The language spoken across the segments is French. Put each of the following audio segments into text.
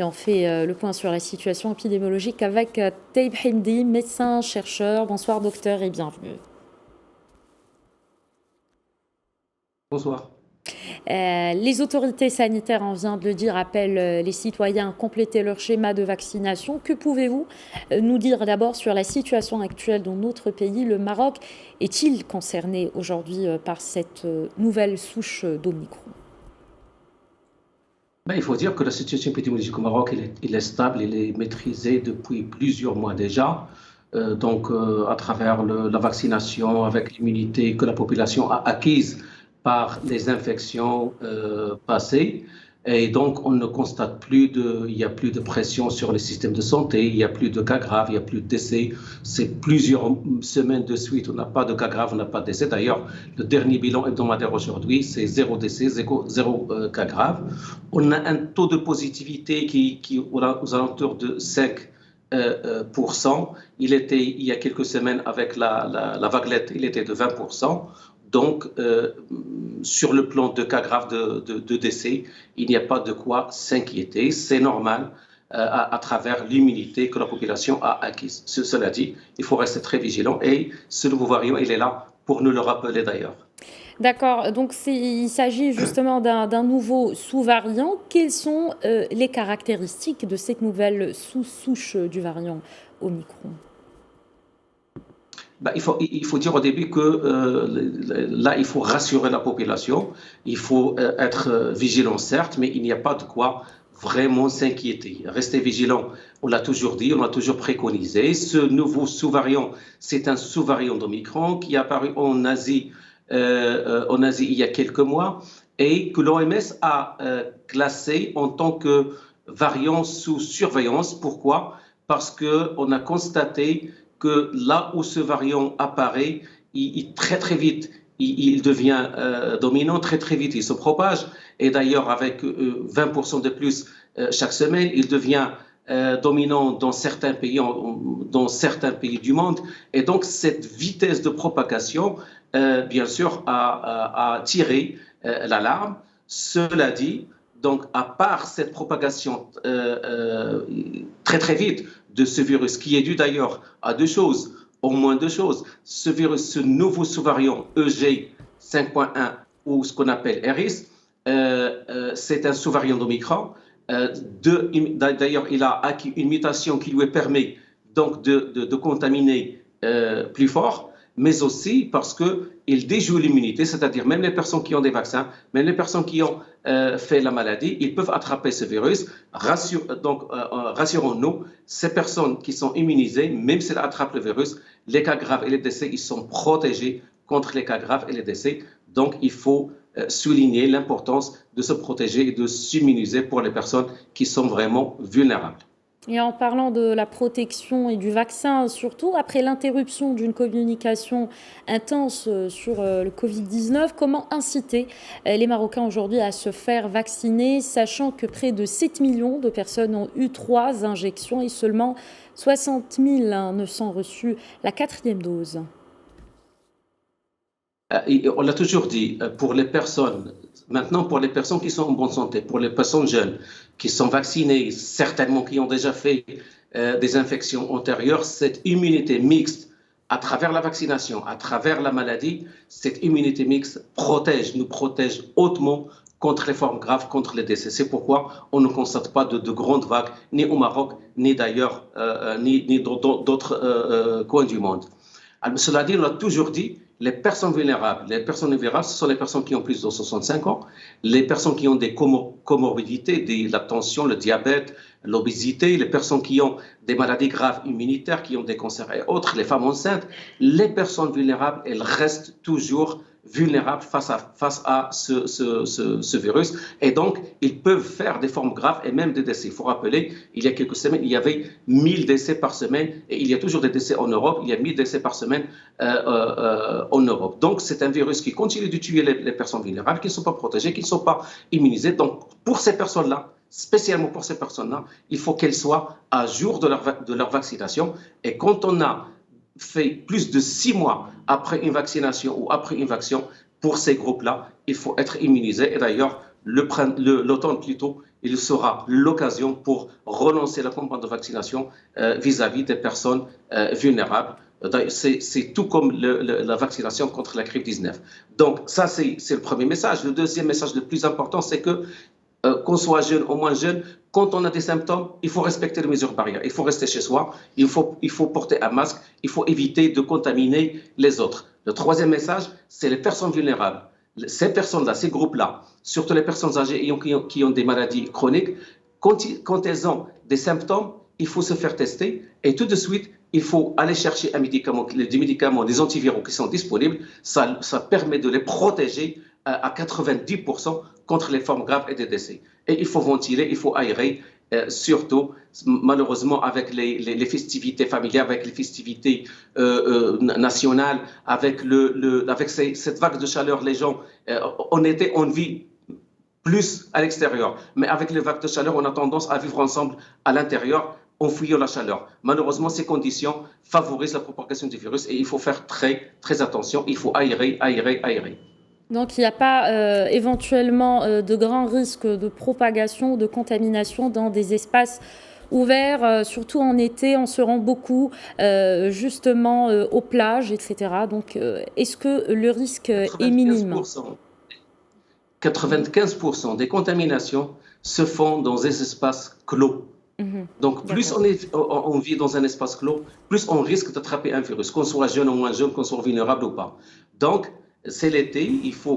Et on fait le point sur la situation épidémiologique avec Taïb Himdi, médecin, chercheur. Bonsoir docteur et bienvenue. Bonsoir. Les autorités sanitaires, on vient de le dire, appellent les citoyens à compléter leur schéma de vaccination. Que pouvez-vous nous dire d'abord sur la situation actuelle dans notre pays? Le Maroc est-il concerné aujourd'hui par cette nouvelle souche d'Omicron? Il faut dire que la situation épidémiologique au Maroc, elle est stable, elle est maîtrisée depuis plusieurs mois déjà. À travers la vaccination, avec l'immunité que la population a acquise par les infections passées. Et donc, on ne constate il n'y a plus de pression sur les systèmes de santé, il n'y a plus de cas graves, il n'y a plus de décès. C'est plusieurs semaines de suite, on n'a pas de cas graves, on n'a pas de décès. D'ailleurs, le dernier bilan hebdomadaire aujourd'hui, c'est 0 décès, 0 cas graves. On a un taux de positivité qui est aux alentours de 5%. Il y a quelques semaines, avec la vaguelette, il était de 20%. Donc, sur le plan de cas graves de décès, il n'y a pas de quoi s'inquiéter. C'est normal à travers l'immunité que la population a acquise. Cela dit, il faut rester très vigilant et ce nouveau variant, il est là pour nous le rappeler d'ailleurs. D'accord, donc il s'agit justement d'un nouveau sous-variant. Quelles sont les caractéristiques de cette nouvelle sous-souche du variant Omicron? Il faut dire au début que là, il faut rassurer la population. Il faut être vigilant, certes, mais il n'y a pas de quoi vraiment s'inquiéter. Rester vigilant, on l'a toujours dit, on l'a toujours préconisé. Ce nouveau sous-variant, c'est un sous-variant d'Omicron qui est apparu en Asie il y a quelques mois et que l'OMS a classé en tant que variant sous surveillance. Pourquoi? Parce qu'on a constaté que là où ce variant apparaît, très très vite, il devient dominant, très très vite, il se propage. Et d'ailleurs, avec 20% de plus chaque semaine, il devient dominant dans certains pays du monde. Et donc, cette vitesse de propagation, bien sûr, a tiré l'alarme. Cela dit, donc, à part cette propagation très très vite de ce virus, qui est dû d'ailleurs à deux choses, au moins deux choses. Ce virus, ce nouveau sous-variant EG 5.1 ou ce qu'on appelle RIS, c'est un sous-variant d'Omicron. D'ailleurs, il a acquis une mutation qui lui permet donc de contaminer plus fort, mais aussi parce qu'il déjoue l'immunité, c'est-à-dire même les personnes qui ont des vaccins, même les personnes qui ont fait la maladie, ils peuvent attraper ce virus. Rassurons-nous, ces personnes qui sont immunisées, même si elles attrapent le virus, les cas graves et les décès, ils sont protégés contre les cas graves et les décès. Donc, il faut souligner l'importance de se protéger et de s'immuniser pour les personnes qui sont vraiment vulnérables. Et en parlant de la protection et du vaccin, surtout après l'interruption d'une communication intense sur le Covid-19, comment inciter les Marocains aujourd'hui à se faire vacciner, sachant que près de 7 millions de personnes ont eu 3 injections et seulement 60 900 reçu la 4e dose? On l'a toujours dit, pour les personnes qui sont en bonne santé, pour les personnes jeunes, qui sont vaccinées, certainement qui ont déjà fait des infections antérieures, cette immunité mixte à travers la vaccination, à travers la maladie, cette immunité mixte nous protège hautement contre les formes graves, contre les décès. C'est pourquoi on ne constate pas de grandes vagues, ni au Maroc, ni d'ailleurs, ni dans d'autres coins du monde. Alors, cela dit, on a toujours dit, les personnes vulnérables, ce sont les personnes qui ont plus de 65 ans, les personnes qui ont des comorbidités, la tension, le diabète, l'obésité, les personnes qui ont des maladies graves immunitaires, qui ont des cancers et autres, les femmes enceintes. Les personnes vulnérables, elles restent toujours vulnérables face à ce virus. Et donc, ils peuvent faire des formes graves et même des décès. Il faut rappeler, il y a quelques semaines, il y avait 1000 décès par semaine et il y a toujours des décès en Europe. Il y a 1000 décès par semaine en Europe. Donc, c'est un virus qui continue de tuer les personnes vulnérables, qui ne sont pas protégées, qui ne sont pas immunisées. Donc, pour ces personnes-là, spécialement pour ces personnes-là, il faut qu'elles soient à jour de leur vaccination. Et quand on a fait plus de 6 mois après une vaccination ou après une vaccin, pour ces groupes-là, il faut être immunisé. Et d'ailleurs, l'automne plutôt, il sera l'occasion pour relancer la campagne de vaccination vis-à-vis des personnes vulnérables. C'est tout comme la vaccination contre la grippe 19. Donc ça, c'est le premier message. Le deuxième message le plus important, c'est que qu'on soit jeune ou moins jeune, quand on a des symptômes, il faut respecter les mesures barrières. Il faut rester chez soi, il faut porter un masque, il faut éviter de contaminer les autres. Le troisième message, c'est les personnes vulnérables. Ces personnes-là, ces groupes-là, surtout les personnes âgées qui ont des maladies chroniques, quand elles ont des symptômes, il faut se faire tester et tout de suite, il faut aller chercher des médicaments, des antiviraux qui sont disponibles. Ça permet de les protéger à 90% contre les formes graves et des décès. Et il faut ventiler, il faut aérer, surtout, malheureusement, avec les festivités familiales, avec les festivités nationales, avec cette vague de chaleur, les gens, en été, on vit plus à l'extérieur. Mais avec les vagues de chaleur, on a tendance à vivre ensemble à l'intérieur en fuyant la chaleur. Malheureusement, ces conditions favorisent la propagation du virus et il faut faire très, très attention. Il faut aérer, aérer, aérer. Donc, il n'y a pas éventuellement de grands risques de propagation ou de contamination dans des espaces ouverts, surtout en été, on se rend beaucoup justement aux plages, etc. Donc, est-ce que le risque est minime ? 95% des contaminations se font dans des espaces clos. Donc, plus on vit dans un espace clos, plus on risque d'attraper un virus, qu'on soit jeune ou moins jeune, qu'on soit vulnérable ou pas. Donc, c'est l'été,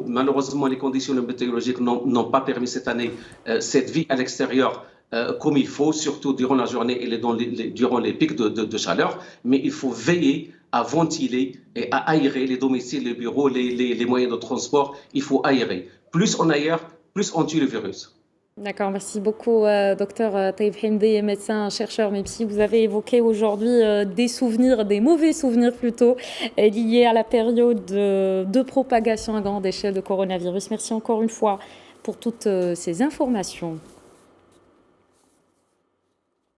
malheureusement, les conditions météorologiques n'ont pas permis cette année cette vie à l'extérieur comme il faut, surtout durant la journée et durant les pics de chaleur. Mais il faut veiller à ventiler et à aérer les domiciles, les bureaux, les moyens de transport. Il faut aérer. Plus on aère, plus on tue le virus. D'accord, merci beaucoup, docteur Taïb Hindé, médecin, chercheur MEPSI. Vous avez évoqué aujourd'hui des souvenirs, des mauvais souvenirs plutôt, liés à la période de propagation à grande échelle de coronavirus. Merci encore une fois pour toutes ces informations.